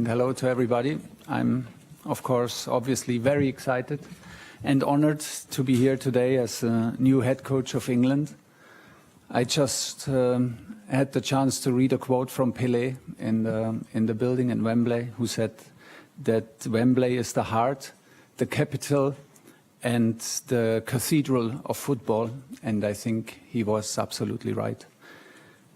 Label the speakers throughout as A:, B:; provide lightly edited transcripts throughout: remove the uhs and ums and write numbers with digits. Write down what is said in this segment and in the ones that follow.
A: and hello to everybody. I'm, of course, obviously very excited and honored to be here today as a new head coach of England. I just had the chance to read a quote from Pelé in the building in Wembley, who said that Wembley is the heart, the capital, and the cathedral of football, and I think he was absolutely right.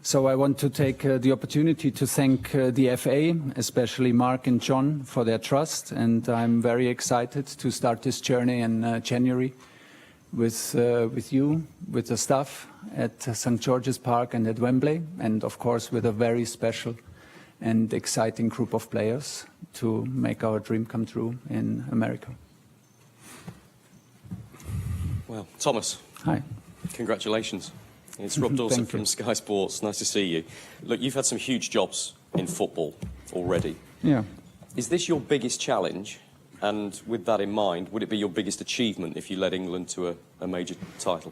A: So I want to take the opportunity to thank the FA, especially Mark and John, for their trust, and I'm very excited to start this journey in January with you, with the staff at St. George's Park and at Wembley, and of course with a very special and exciting group of players to make our dream come true in America.
B: Well, Thomas.
A: Hi.
B: Congratulations. It's Rob Dawson from Sky Sports. Nice to see you. Look, you've had some huge jobs in football already.
A: Yeah.
B: Is this your biggest challenge? And with that in mind, would it be your biggest achievement if you led England to a major title?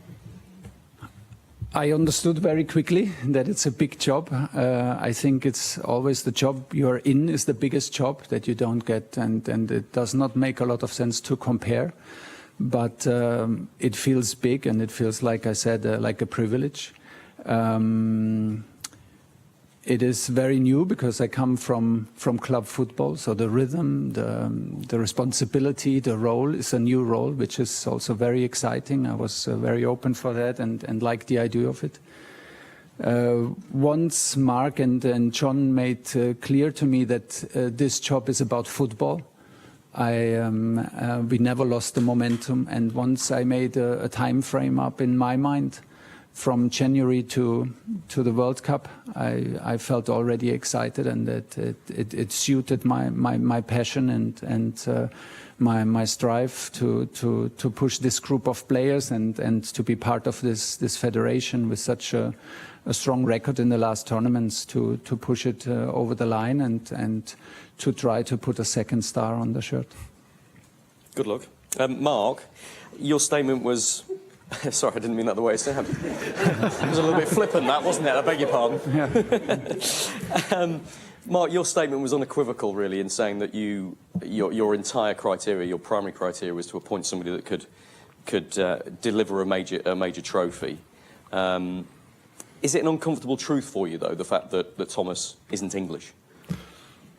A: I understood very quickly that it's a big job. I think it's always the job you're in is the biggest job that you don't get, and it does not make a lot of sense to compare. But it feels big, and it feels, like I said, like a privilege. It is very new because I come from club football, so the rhythm, the responsibility, the role is a new role, which is also very exciting. I was very open for that and liked the idea of it. Once Mark and John made clear to me that this job is about football, we never lost the momentum, and once I made a time frame up in my mind from January to the World Cup, I felt already excited, and that it suited my passion and my strive to push this group of players and to be part of this federation with such a strong record in the last tournaments, to push it over the line and to try to put a second star on the shirt. Good luck.
B: Mark, your statement was... Sorry, I didn't mean that the way it sounded. It was a little bit flippant, that, wasn't it? I beg your pardon. Yeah. Mark, your statement was unequivocal, really, in saying that your entire criteria, your primary criteria, was to appoint somebody that could deliver a major trophy. Is it an uncomfortable truth for you, though, the fact that Thomas isn't English?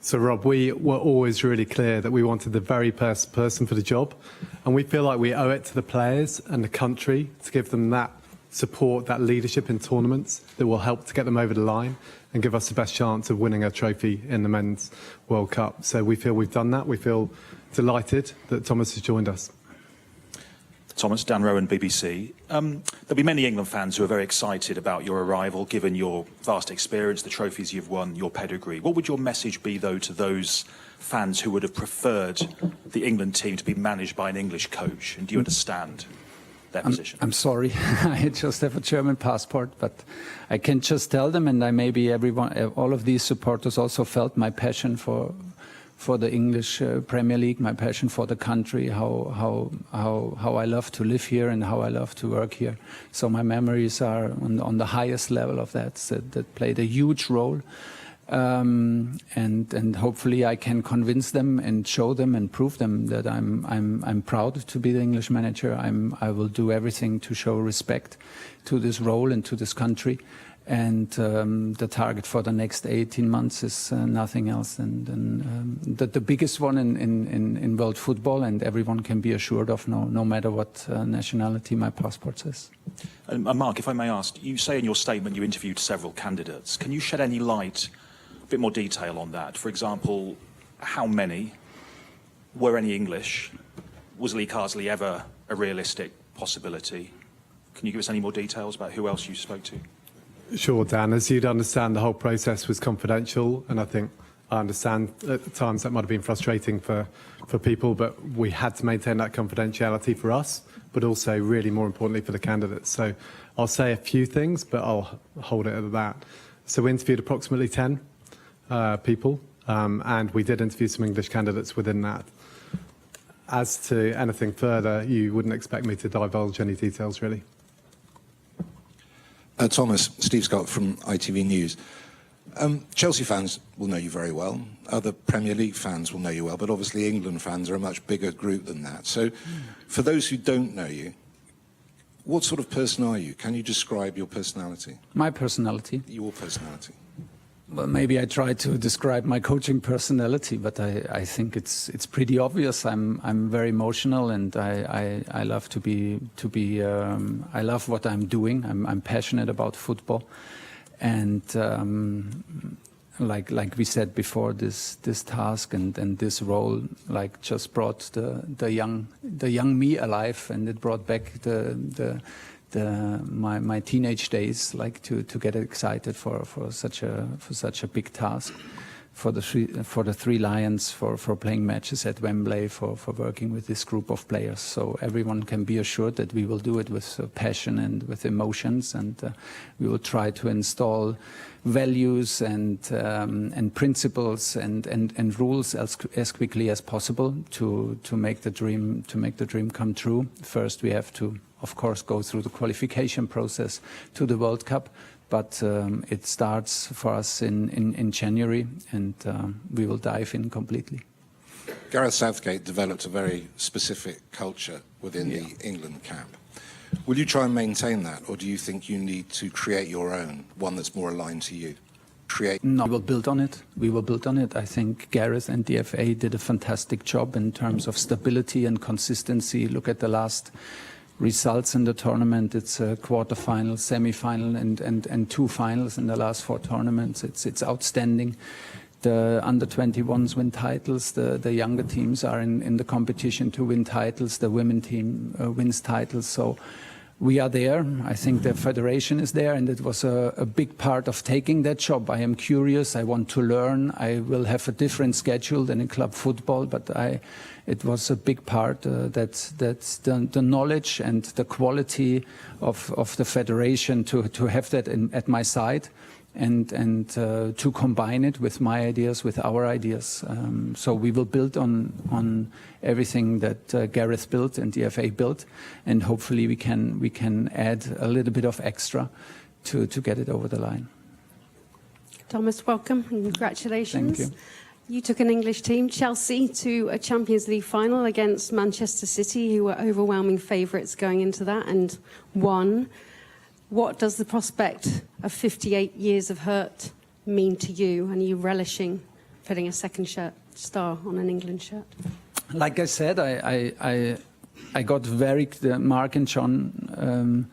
C: So, Rob, we were always really clear that we wanted the very best person for the job, and we feel like we owe it to the players and the country to give them that support, that leadership in tournaments that will help to get them over the line and give us the best chance of winning a trophy in the Men's World Cup. So we feel we've done that. We feel delighted that Thomas has joined us.
D: Thomas, Dan Rowan, BBC. There'll be many England fans who are very excited about your arrival, given your vast experience, the trophies you've won, your pedigree. What would your message be, though, to those fans who would have preferred the England team to be managed by an English coach? And do you understand their position?
A: I'm sorry, I just have a German passport, but I can just tell them, and maybe all of these supporters also felt my passion for the English Premier League, my passion for the country, how I love to live here and how I love to work here. So my memories are on the highest level of that played a huge role. And hopefully I can convince them and show them and prove them that I'm proud to be the English manager. I will do everything to show respect to this role and to this country. And the target for the next 18 months is nothing else than the biggest one in world football, and everyone can be assured of, no matter what nationality my passport says.
D: Mark, if I may ask, you say in your statement you interviewed several candidates. Can you shed any light, a bit more detail on that? For example, how many? Were any English? Was Lee Carsley ever a realistic possibility? Can you give us any more details about who else you spoke to?
C: Sure, Dan. As you'd understand, the whole process was confidential, and I think I understand at times that might have been frustrating for people, but we had to maintain that confidentiality for us, but also really more importantly for the candidates. So I'll say a few things, but I'll hold it at that. So we interviewed approximately 10 people, and we did interview some English candidates within that. As to anything further, you wouldn't expect me to divulge any details, really.
E: Thomas, Steve Scott from ITV News. Chelsea fans will know you very well. Other Premier League fans will know you well, but obviously England fans are a much bigger group than that. So for those who don't know you, what sort of person are you? Can you describe your personality?
A: My personality?
E: Your personality.
A: Well, maybe I try to describe my coaching personality, but I think it's pretty obvious. I'm very emotional, and I love I love what I'm doing. I'm passionate about football, and like we said before, this task and this role like just brought the young me alive, and it brought back my teenage days, like to get excited for such a big task, for the Three Lions, for playing matches at Wembley, for working with this group of players. So everyone can be assured that we will do it with passion and with emotions, and we will try to install values and principles and rules as quickly as possible to make the dream come true. First, we have to, of course, go through the qualification process to the World Cup, but it starts for us in January, and we will dive in completely.
E: Gareth Southgate developed a very specific culture within the England camp. Will you try and maintain that, or do you think you need to create your own, one that's more aligned to you?
A: No, we will build on it. We will build on it. I think Gareth and the FA did a fantastic job in terms of stability and consistency. Look at the last results in the tournament. It's a quarter-final, semi-final, and two finals in the last four tournaments. It's outstanding. The under-21s win titles. The younger teams are in the competition to win titles. The women team wins titles. So we are there. I think the federation is there, and it was a big part of taking that job. I am curious. I want to learn. I will have a different schedule than in club football, but it was a big part. That's the knowledge and the quality of the federation to have that at my side. And to combine it with my ideas, with our ideas. So we will build on everything that Gareth built and the FA built, and hopefully we can add a little bit of extra to get it over the line.
F: Thomas, welcome and congratulations.
A: Thank you.
F: You took an English team, Chelsea, to a Champions League final against Manchester City, who were overwhelming favourites going into that, and won. What does the prospect of 58 years of hurt mean to you? And are you relishing putting a second star on an England shirt?
A: Like I said, I got Mark and John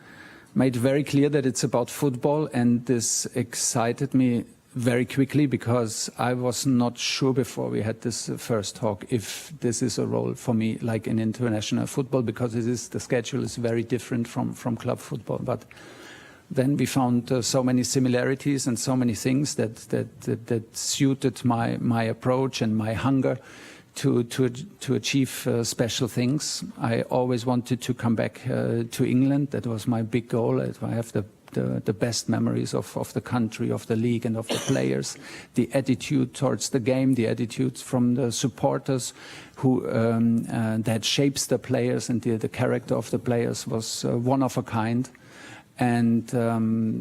A: made very clear that it's about football, and this excited me very quickly because I was not sure before we had this first talk if this is a role for me, like in international football, because the schedule is very different from club football. But then we found so many similarities and so many things that suited my approach and my hunger to achieve special things. I always wanted to come back to England. That was my big goal. I have the best memories of the country, of the league, and of the players. The attitude towards the game, the attitude from the supporters, who that shapes the players, and the character of the players was one of a kind. And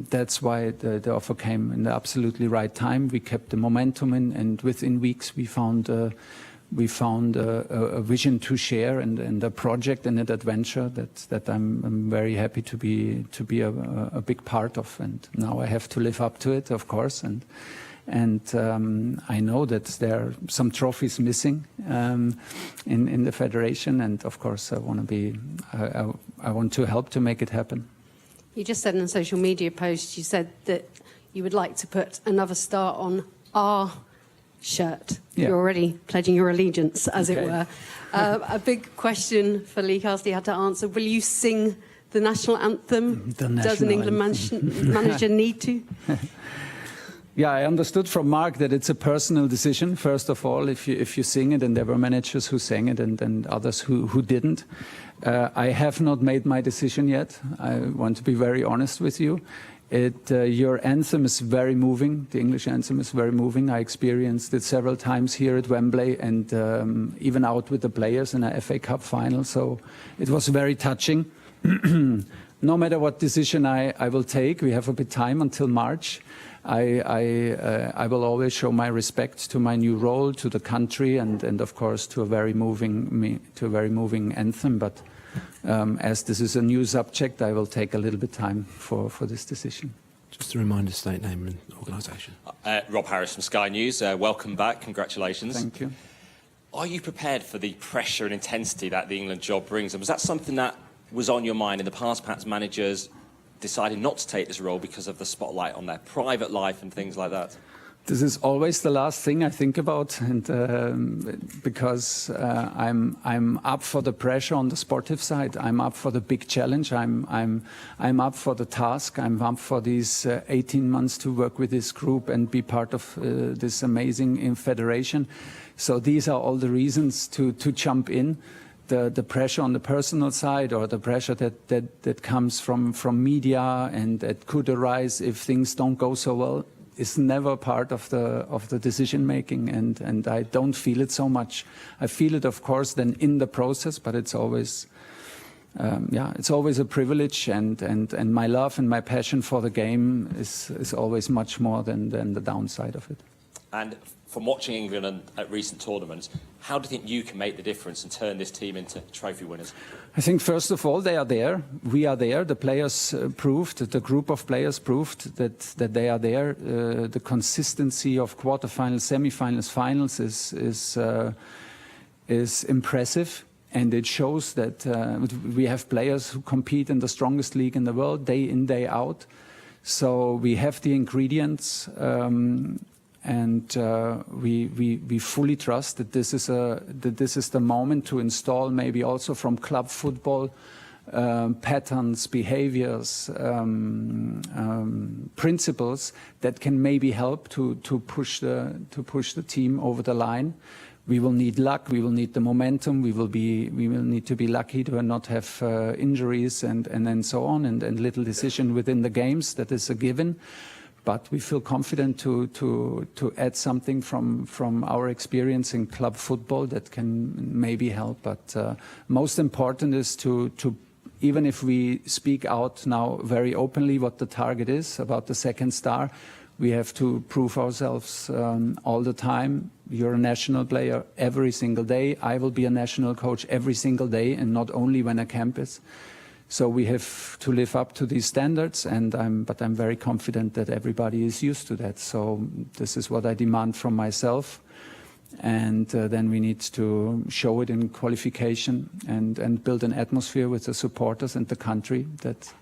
A: that's why the offer came in the absolutely right time. We kept the momentum in, and within weeks we found a vision to share and a project and an adventure that I'm very happy to be a big part of. And now I have to live up to it, of course. And I know that there are some trophies missing in the federation, and of course I want to help to make it happen.
F: You just said in a social media post, you said that you would like to put another star on our shirt.
A: Yeah.
F: You're already pledging your allegiance, as it were. A big question for Lee Castley had to answer. Will you sing the national anthem? Does an England manager need to?
A: Yeah, I understood from Mark that it's a personal decision, first of all, if you sing it, and there were managers who sang it and others who didn't. I have not made my decision yet. I want to be very honest with you. Your anthem is very moving. The English anthem is very moving. I experienced it several times here at Wembley, and even out with the players in a FA Cup final. So it was very touching. No matter what decision I will take, we have a bit time until March. I will always show my respect to my new role, to the country, and of course to a very moving anthem. But as this is a new subject, I will take a little bit time for this decision.
G: Just a reminder, state name and organisation.
H: Rob Harris from Sky News. Welcome back. Congratulations.
A: Thank you.
H: Are you prepared for the pressure and intensity that the England job brings? And was that something that was on your mind in the past? Perhaps managers decided not to take this role because of the spotlight on their private life and things like that?
A: This is always the last thing I think about, and because I'm up for the pressure on the sportive side. I'm up for the big challenge. I'm up for the task. I'm up for these 18 months to work with this group and be part of this amazing federation. So these are all the reasons to jump in. The pressure on the personal side, or the pressure that comes from media and that could arise if things don't go so well, is never part of the decision making, and I don't feel it so much. I feel it, of course, then in the process, but it's always it's always a privilege, and my love and my passion for the game is always much more than the downside of it.
H: And from watching England at recent tournaments, how do you think you can make the difference and turn this team into trophy winners?
A: I think, first of all, they are there. We are there. The players proved, the group of players proved that they are there. The consistency of quarterfinals, semi-finals, finals is impressive. And it shows that we have players who compete in the strongest league in the world, day in, day out. So we have the ingredients. And we fully trust that this is the moment to install, maybe also from club football, patterns, behaviors, principles that can maybe help to push the team over the line. We will need luck. We will need the momentum. We will need to be lucky to not have injuries and then so on, and little decision within the games. That is a given. But we feel confident to add something from our experience in club football that can maybe help. But most important is to even if we speak out now very openly what the target is about the second star, we have to prove ourselves all the time. You're a national player every single day. I will be a national coach every single day, and not only when a camp is. So we have to live up to these standards, but I'm very confident that everybody is used to that. So this is what I demand from myself, and then we need to show it in qualification and build an atmosphere with the supporters and the country that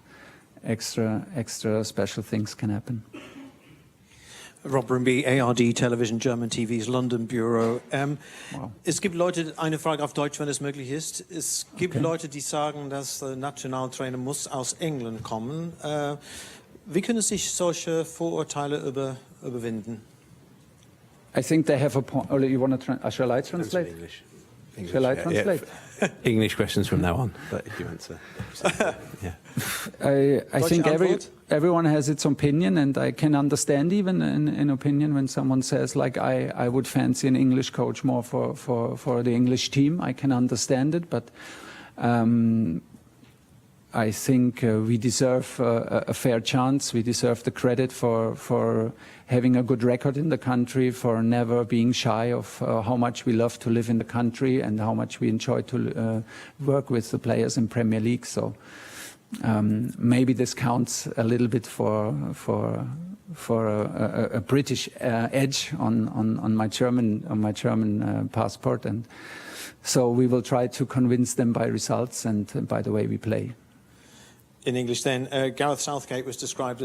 A: extra special things can happen.
G: Rob Brimby, ARD Television, German TV's London Bureau.
A: Wow.
G: Es gibt Leute, eine Frage auf Deutsch, wenn es möglich ist. Es gibt Leute, die sagen, dass der Nationaltrainer muss aus England kommen. Wie können sich solche Vorurteile überwinden?
A: I think they have a point. Oh, you want to shall I translate?
G: English.
A: Shall I translate?
G: Yeah. English questions from now on, but if you answer. Yeah.
A: I think everyone has its opinion, and I can understand even an opinion when someone says, like, I would fancy an English coach more for the English team. I can understand it, but I think we deserve a fair chance. We deserve the credit for having a good record in the country, for never being shy of how much we love to live in the country and how much we enjoy to work with the players in Premier League. So maybe this counts a little bit for a British edge on my German passport, and so we will try to convince them by results and by the way we play.
G: In English then, Gareth Southgate was described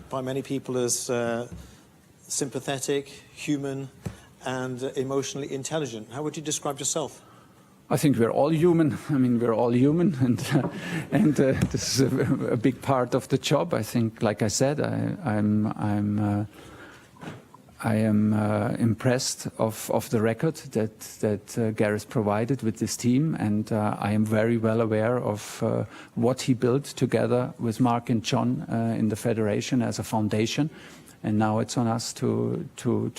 G: by many people as sympathetic, human and emotionally intelligent. How would you describe yourself?
A: I think we're all human. I mean, we're all human, and this is a big part of the job. I think, like I said, I am impressed of the record that Gareth provided with this team, and I am very well aware of what he built together with Mark and John in the federation as a foundation. And now it's on us to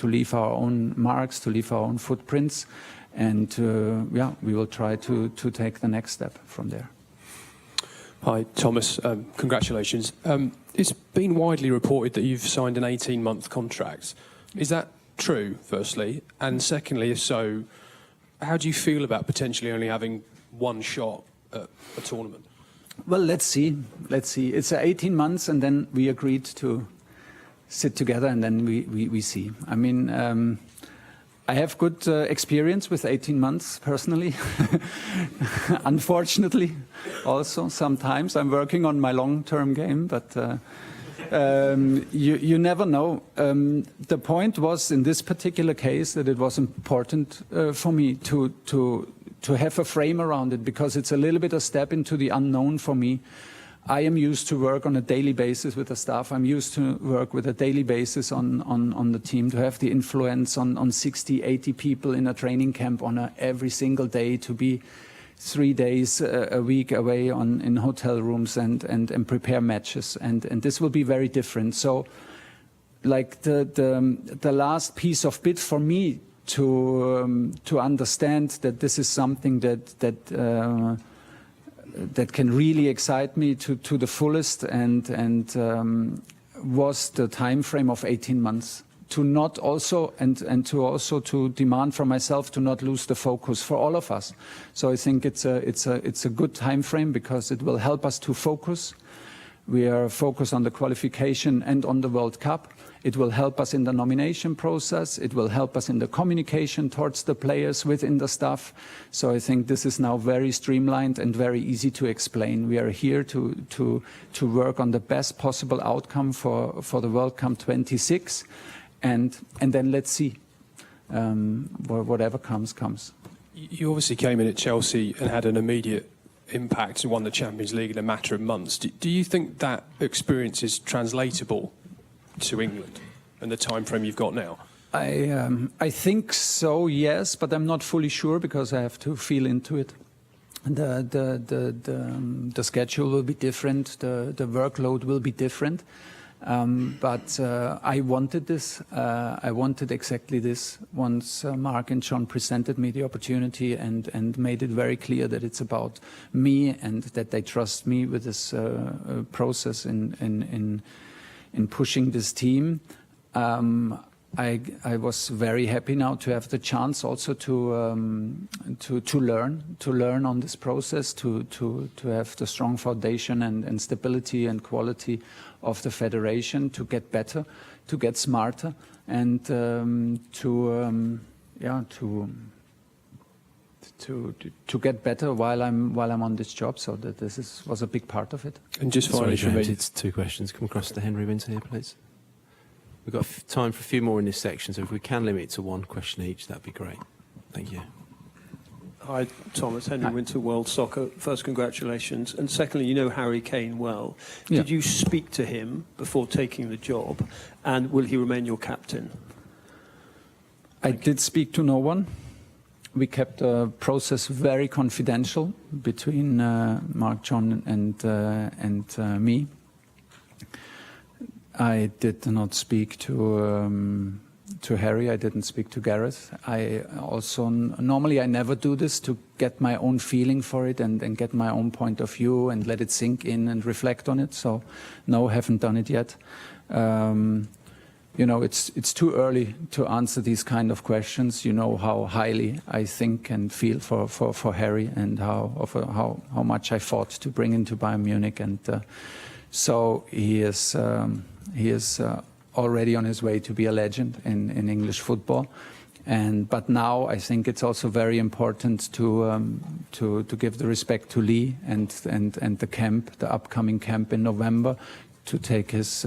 A: leave our own marks, to leave our own footprints, and we will try to take the next step from there.
I: Hi, Thomas. Congratulations. It's been widely reported that you've signed an 18-month contract. Is that true, firstly? And secondly, if so, how do you feel about potentially only having one shot at a tournament?
A: Well, let's see. Let's see. It's 18 months, and then we agreed to sit together, and then we see. I mean, I have good experience with 18 months personally. Unfortunately, also sometimes I'm working on my long-term game, but you never know. The point was in this particular case that it was important for me to have a frame around it, because it's a little bit a step into the unknown for me. I am used to work on a daily basis with the staff. I'm used to work with a daily basis on the team, to have the influence on 60, 80 people in a training camp on every single day, to be 3 days a week away in hotel rooms and prepare matches. And this will be very different. So like the last piece of bit for me to understand that this is something that can really excite me to the fullest, and was the time frame of 18 months. To not also and to also to demand from myself to not lose the focus for all of us. So I think it's a good time frame, because it will help us to focus. We are focused on the qualification and on the World Cup. It will help us in the nomination process. It will help us in the communication towards the players within the staff. So I think this is now very streamlined and very easy to explain. We are here to work on the best possible outcome for the World Cup 26, and then let's see. Whatever comes.
I: You obviously came in at Chelsea and had an immediate impact and won the Champions League in a matter of months. Do you think that experience is translatable to England and the time frame you've got now?
A: I think so, yes, but I'm not fully sure, because I have to feel into it. The schedule will be different, the workload will be different. But I wanted this. I wanted exactly this once Mark and John presented me the opportunity and made it very clear that it's about me and that they trust me with this process in pushing this team. I was very happy now to have the chance also to learn on this process, to have the strong foundation and stability and quality of the federation, to get better, to get smarter, and to get better while I'm on this job. So that this was a big part of it.
I: And just finally,
J: Sorry, James, it's 2 questions. Come across to Henry Winter here, please. We've got time for a few more in this section, so if we can limit it to 1 question each, that'd be great. Thank you.
K: Hi, Thomas. Henry Winter, World Soccer. First, congratulations. And secondly, you know Harry Kane well.
A: Yeah.
K: Did you speak to him before taking the job? And will he remain your captain?
A: I did speak to no one. We kept the process very confidential between Mark, John, and me. I did not speak to Harry. I didn't speak to Gareth. I also normally I never do this, to get my own feeling for it and get my own point of view and let it sink in and reflect on it. So no, haven't done it yet. You know, it's too early to answer these kind of questions. You know how highly I think and feel for Harry, and how much I fought to bring him to Bayern Munich, and so he is already on his way to be a legend in English football. But now I think it's also very important to give the respect to Lee and the camp, the upcoming camp in November, to take his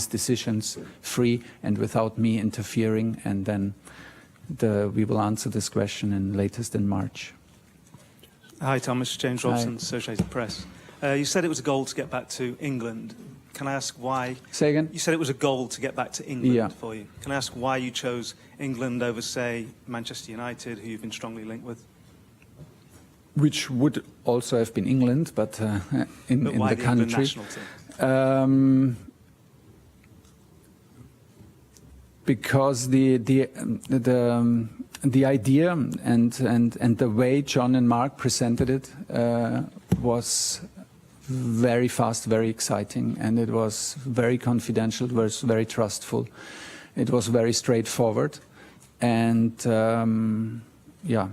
A: decisions free and without me interfering, and then we will answer this question latest in March.
L: Hi, Thomas. James Robson,
A: Hi.
L: Associated Press. You said it was a goal to get back to England. Can I ask why?
A: Say again?
L: You said it was a goal to get back to England
A: Yeah.
L: for you. Can I ask why you chose England over, say, Manchester United, who you've been strongly linked with?
A: Which would also have been England, but in
L: why
A: the
L: the England
A: country.
L: national team?
A: Because the idea and the way John and Mark presented it was very fast, very exciting, and it was very confidential, it was very trustful, it was very straightforward, and yeah,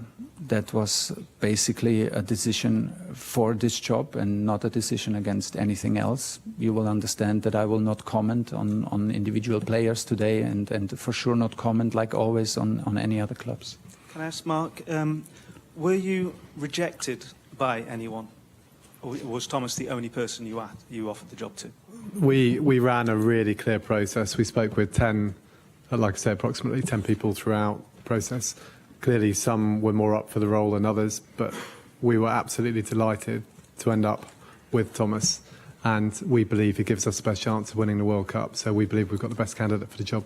A: that was basically a decision for this job and not a decision against anything else. You will understand that I will not comment on individual players today, and for sure not comment, like always, on any other clubs.
L: Can I ask, Mark, were you rejected by anyone? Or was Thomas the only person you offered the job to?
C: We ran a really clear process. We spoke with 10, like I said, approximately 10 people throughout the process. Clearly, some were more up for the role than others, but we were absolutely delighted to end up with Thomas, and we believe he gives us the best chance of winning the World Cup. So we believe we've got the best candidate for the job.